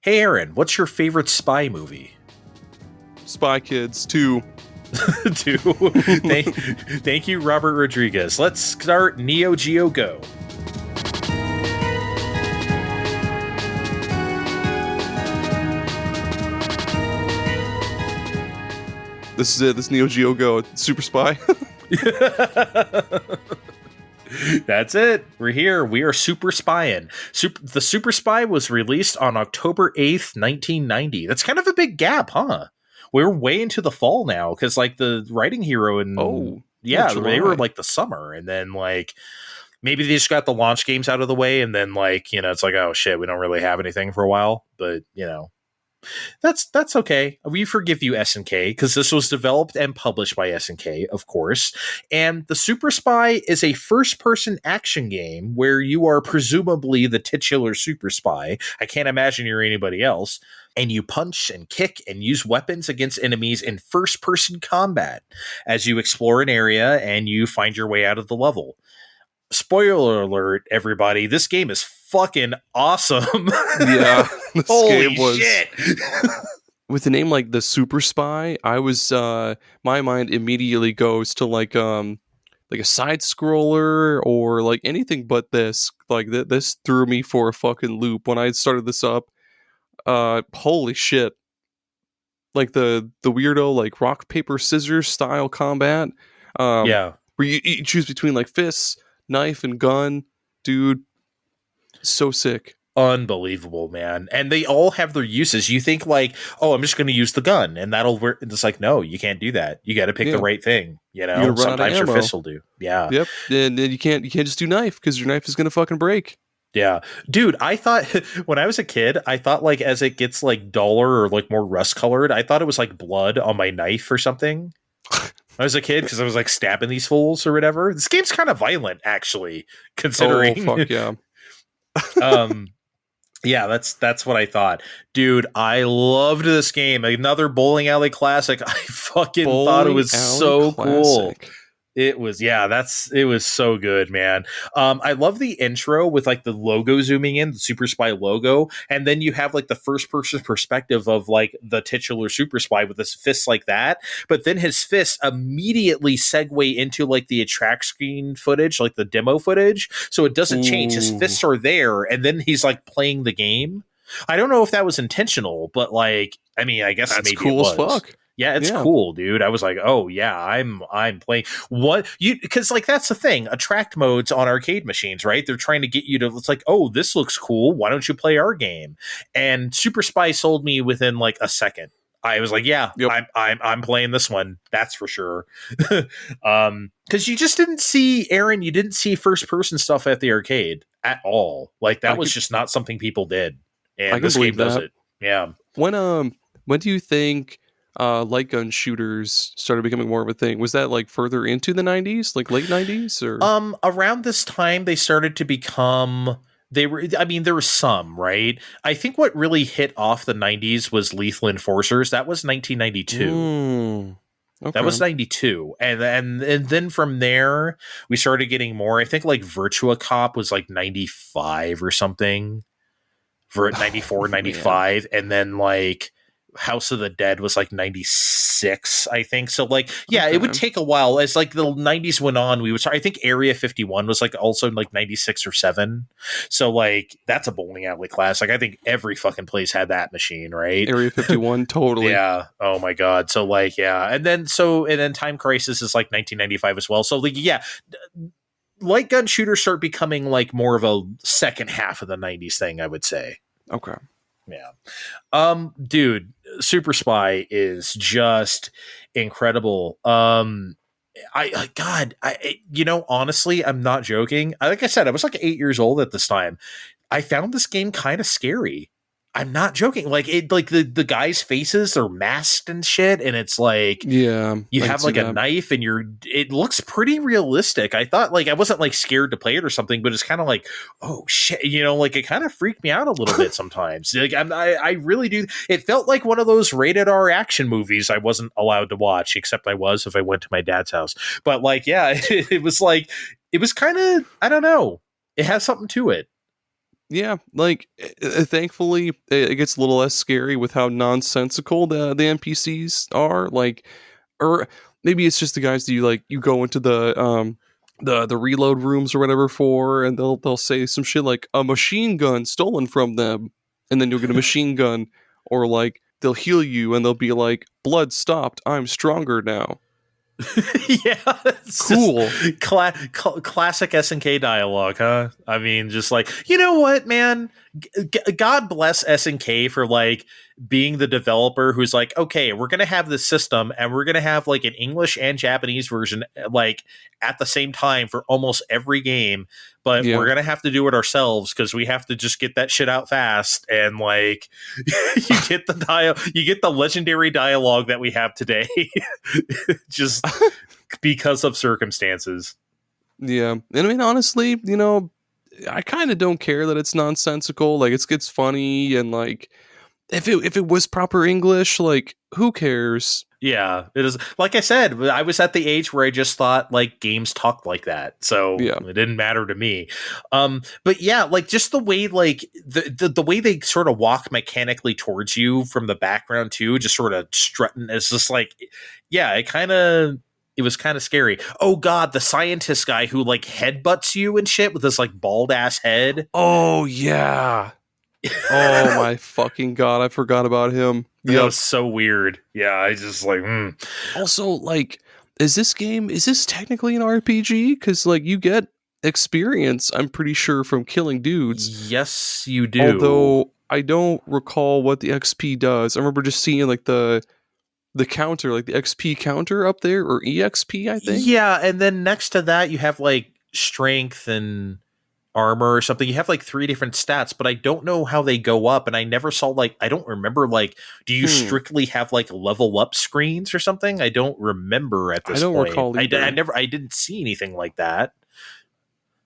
Hey Aaron, what's your favorite spy movie? Spy Kids 2. Two. Thank you, Robert Rodriguez. Let's start Neo Geo Go. This is it. This Neo Geo Go. Super Spy. That's it. We're here. We are super spying. The Super Spy was released on October 8th, 1990. That's kind of a big gap, huh? We're way into the fall now because, like, the Writing Hero and they were like the summer, and then like maybe they just got the launch games out of the way, and then like it's like, oh shit, we don't really have anything for a while, but that's okay. We forgive you, SNK, because this was developed and published by SNK, of course. And the Super Spy is a first-person action game where you are presumably the titular Super Spy. I can't imagine you're anybody else. And you punch and kick and use weapons against enemies in first-person combat as you explore an area and you find your way out of the level. Spoiler alert, everybody, this game is fucking awesome. Yeah. This Holy game was, shit. with a name like the Super Spy, I was my mind immediately goes to like a side scroller or like anything but this. Like this threw me for a fucking loop when I started this up. Holy shit. Like the weirdo like rock paper scissors style combat. Yeah. Where you choose between like fists, knife and gun. Dude, so sick. Unbelievable, man. And they all have their uses. You think like, oh, I'm just going to use the gun and that'll work. It's like, no, you can't do that. You got to pick the right thing. Sometimes your fist will do. Yeah. Yep. And then you can't just do knife because your knife is going to fucking break. Yeah. Dude, I thought when I was a kid, I thought like as it gets like duller or like more rust colored, I thought it was like blood on my knife or something. I was a kid because I was like stabbing these fools or whatever. This game's kind of violent, actually, considering. Oh, fuck yeah. Yeah, that's what I thought. Dude, I loved this game. Another bowling alley classic. I fucking thought it was so cool. It was, it was so good, man. I love the intro with like the logo zooming in, the Super Spy logo, and then you have like the first person perspective of like the titular Super Spy with his fists like that, but then his fists immediately segue into like the attract screen footage, like the demo footage, so it doesn't change. His fists are there, and then he's like playing the game. I don't know if that was intentional, but like, I mean, I guess that's maybe cool it was. As fuck. Yeah, it's cool, dude. I was like, oh yeah, I'm playing what you because like that's the thing. Attract modes on arcade machines, right? They're trying to get you to. It's like, oh, this looks cool. Why don't you play our game? And Super Spy sold me within like a second. I was like, yeah, yep. I'm playing this one. That's for sure. Because you just didn't see Aaron. You didn't see first person stuff at the arcade at all. Like that was just not something people did. And this game does it. Yeah. When do you think light gun shooters started becoming more of a thing? Was that like further into the 90s, like late 90s, or around this time they started to become there were some, right? I think what really hit off the 90s was Lethal Enforcers. That was 1992. Okay. That was 92. And then from there we started getting more. I think like Virtua Cop was like 95 or something. 94, 95, and then like House of the Dead was like 96, I think. So like, yeah, okay. It would take a while as like the 90s went on. I think Area 51 was like also like 96 or 7. So like that's a bowling alley classic. I think every fucking place had that machine, right? Area 51, totally. Yeah. Oh my god. So like, yeah, and then Time Crisis is like 1995 as well. So like, yeah. Light gun shooters start becoming like more of a second half of the 90s thing, I would say. Okay. Yeah. Dude, Super Spy is just incredible. Honestly, I'm not joking. Like I said, I was like 8 years old at this time. I found this game kind of scary. I'm not joking. Like the guys' faces are masked and shit, and it's like you have like a knife, and it looks pretty realistic. I thought like I wasn't like scared to play it or something, but it's kind of like, oh shit, like it kind of freaked me out a little bit sometimes. Like I really do. It felt like one of those rated R action movies I wasn't allowed to watch, except I was if I went to my dad's house. But like, yeah, it was kind of, I don't know. It has something to it. Yeah, like thankfully it gets a little less scary with how nonsensical the NPCs are. Like, or maybe it's just the guys that you go into the reload rooms or whatever for, and they'll say some shit like a machine gun stolen from them, and then you'll get a machine gun, or like they'll heal you and they'll be like blood stopped, I'm stronger now. Yeah, it's just Cool. classic SNK dialogue, huh? I mean, just like, you know what, man? God bless SNK for like being the developer who's like, okay, we're gonna have this system and we're gonna have like an English and Japanese version like at the same time for almost every game, but Yeah. we're gonna have to do it ourselves because we have to just get that shit out fast. And like, you get the legendary dialogue that we have today. Just because of circumstances. Yeah, and I mean, honestly, I kind of don't care that it's nonsensical. Like, it's funny, and like, if it was proper English, like, who cares? Yeah, it is. Like I said, I was at the age where I just thought like games talked like that, so Yeah. it didn't matter to me. But yeah, like just the way like the way they sort of walk mechanically towards you from the background too, just sort of strutting. It's just like, yeah, it was kind of scary. Oh god, the scientist guy who like headbutts you and shit with this like bald ass head. Oh yeah. Oh my fucking god, I forgot about him. That Yep. was so weird. Yeah, I just like. Also, like, is this technically an RPG? Because like you get experience, I'm pretty sure, from killing dudes. Yes, you do. Although I don't recall what the XP does. I remember just seeing like the counter, like the XP counter up there, or EXP, I think. Yeah, and then next to that you have like strength and armor or something. You have like three different stats, but I don't know how they go up. And I never saw like I don't remember like do you strictly have like level up screens or something? I don't remember at I this don't point. recall either. I didn't see anything like that.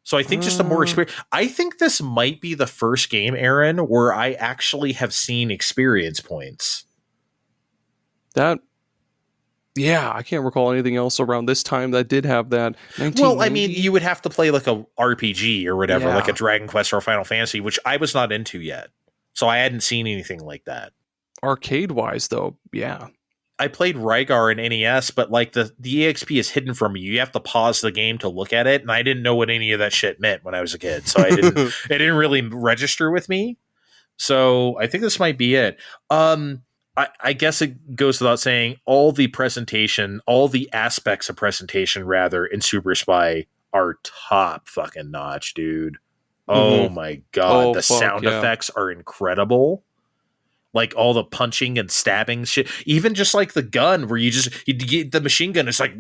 So I think just a more experience. I think this might be the first game, Aaron, where I actually have seen experience points. That, yeah, I can't recall anything else around this time that did have that. Well, I mean, you would have to play like a RPG or whatever, like a Yeah. Dragon Quest or a Final Fantasy, which I was not into yet. So I hadn't seen anything like that. Arcade wise, though, yeah. I played Rygar in NES, but like the EXP is hidden from you. You have to pause the game to look at it, and I didn't know what any of that shit meant when I was a kid. So it didn't really register with me. So I think this might be it. I guess it goes without saying, all the aspects of presentation, rather, in Super Spy are top fucking notch, dude. Oh my god, Oh, the fuck, sound yeah. effects are incredible. Like all the punching and stabbing shit, even just like the gun where you get the machine gun is like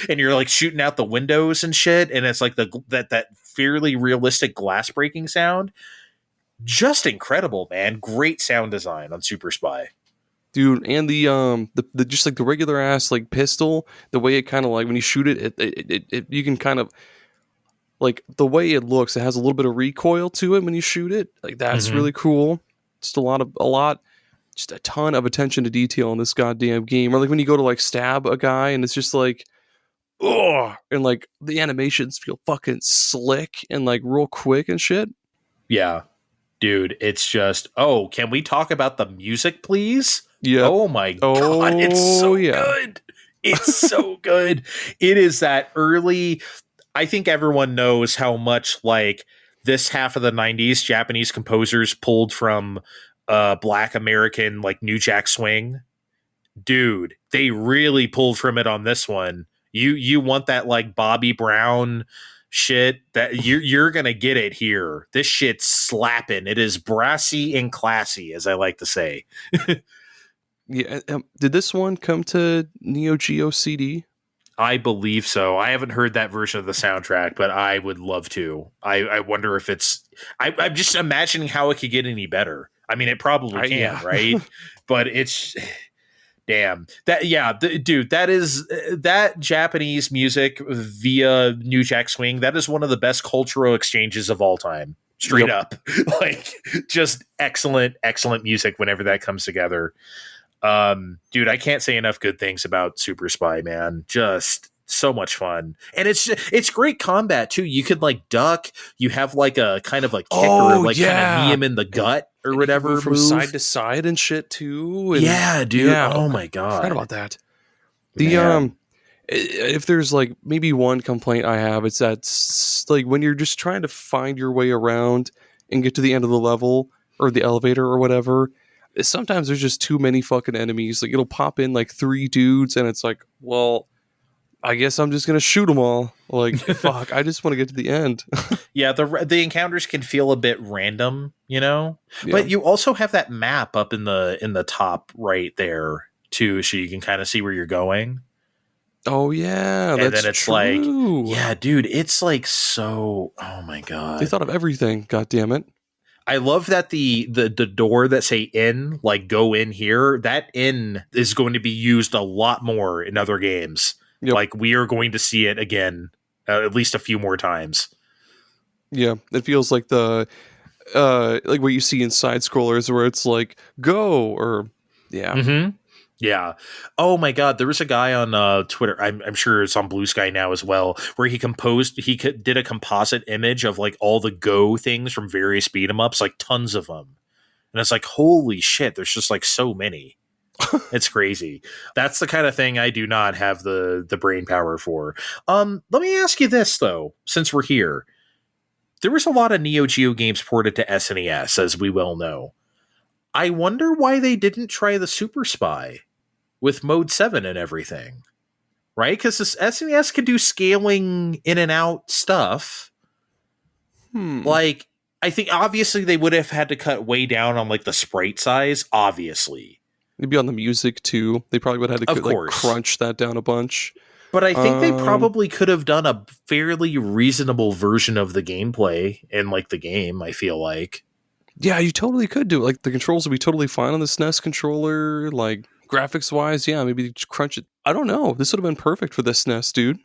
and you're like shooting out the windows and shit, and it's like that fairly realistic glass breaking sound. Just incredible, man. Great sound design on Super Spy. Dude, and the just like the regular ass like pistol, the way it kind of like when you shoot it, you can kind of like the way it looks, it has a little bit of recoil to it when you shoot it. Like that's really cool. Just just a ton of attention to detail in this goddamn game. Or like when you go to like stab a guy and it's just like, oh, and like the animations feel fucking slick and like real quick and shit. Yeah, dude, it's just, oh, can we talk about the music, please? Yeah. Oh my Oh, god, it's so yeah. good. It's so good. It is that early. I think everyone knows how much like this half of the 90s Japanese composers pulled from Black American like New Jack Swing. Dude, they really pulled from it on this one. You want that like Bobby Brown shit, that you're gonna get it here. This shit's slapping. It is brassy and classy, as I like to say. Yeah. Did this one come to Neo Geo CD? I believe so. I haven't heard that version of the soundtrack, but I would love to. I wonder if it's. I'm just imagining how it could get any better. I mean, it probably can, Yeah. right? But it's. Damn that, yeah, dude. That is that Japanese music via New Jack Swing. That is one of the best cultural exchanges of all time. Straight up, like just excellent music whenever that comes together. Dude, I can't say enough good things about Super Spy, man. Just So much fun. And it's great combat too. You could like duck, you have like a kind of a kick or Oh like kind of knee yeah, him in the gut or and you can move whatever from side move. to side and shit too. And Yeah, dude. yeah, Oh okay, my I forgot god. about that. The Man. if there's like maybe one complaint I have, it's that like when you're just trying to find your way around and get to the end of the level or the elevator or whatever, sometimes there's just too many fucking enemies. Like it'll pop in like 3 dudes, and it's like, well, I guess I'm just gonna shoot them all. Like fuck, I just want to get to the end. Yeah, the encounters can feel a bit random, you know? Yeah. But you also have that map up in the top right there too, so you can kind of see where you're going. Oh yeah, And that's then it's like, true. yeah, dude, it's like so, oh my They god. thought of everything. God damn it. I love that the door that say in, like go in here, that in is going to be used a lot more in other games. Yep. Like we are going to see it again at least a few more times. Yeah, it feels like what you see in side scrollers where it's like go or yeah. Mm-hmm. Yeah. Oh my God. There was a guy on Twitter. I'm sure it's on Blue Sky now as well, where did a composite image of like all the Go things from various beat 'em ups, like tons of them. And it's like, holy shit, there's just like so many. It's crazy. That's the kind of thing I do not have the brain power for. Let me ask you this though, since we're here. There was a lot of Neo Geo games ported to SNES, as we well know. I wonder why they didn't try the Super Spy with Mode 7 and everything. Right? Because this SNES can do scaling in and out stuff. Like, I think obviously they would have had to cut way down on like the sprite size, obviously. Maybe on the music too. They probably would have had to Of like course. crunch that down a bunch. But I think they Um, probably could have done a fairly reasonable version of the gameplay in like the game, I feel like. yeah, you totally could do it. Like the controls would be totally fine on the SNES controller. Like graphics wise, yeah, maybe just crunch it. I don't know. This would have been perfect for the SNES, dude.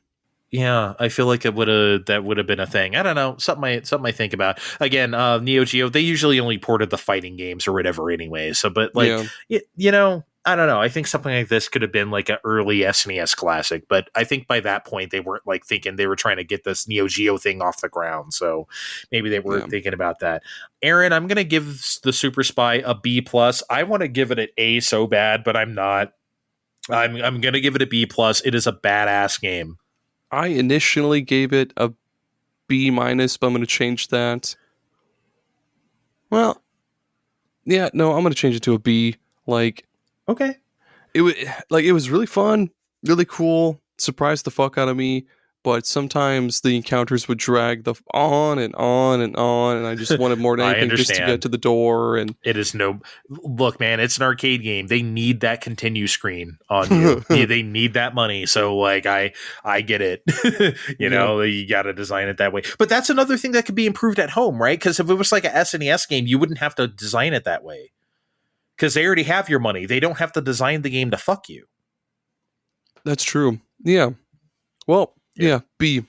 Yeah, I feel like that would have been a thing. I don't know, something I think about. Again, Neo Geo, they usually only ported the fighting games or whatever anyway. So, but like, Yeah, you know, I don't know. I think something like this could have been like an early SNES classic, but I think by that point they weren't like thinking they were trying to get this Neo Geo thing off the ground. So maybe they weren't yeah. thinking about that. Aaron, I'm gonna give the Super Spy a B plus. I want to give it an A so bad, but I'm not. I'm gonna give it a B plus. It is a badass game. I initially gave it a B minus, but I'm going to change that. Well, yeah, no, I'm going to change it to a B. Like Okay. it was really fun, really cool, surprised the fuck out of me. But sometimes the encounters would drag the on and on and on, and I just wanted more than I anything just to understand. get to the door. And It is no look, man. It's an arcade game. They need that continue screen on you. They need that money. So, like, I get it. You know, you got to design it that way. But that's another thing that could be improved at home, right? Because if it was like a SNES game, you wouldn't have to design it that way. Because they already have your money. They don't have to design the game to fuck you. that's true. Yeah. Well, yeah, B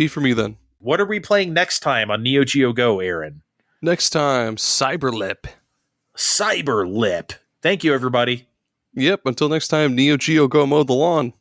for me then. What are we playing next time on Neo Geo Go, Aaron? Next time, Cyberlip. Cyber Lip. Thank you, everybody. Yep. Until next time, Neo Geo Go mow the lawn.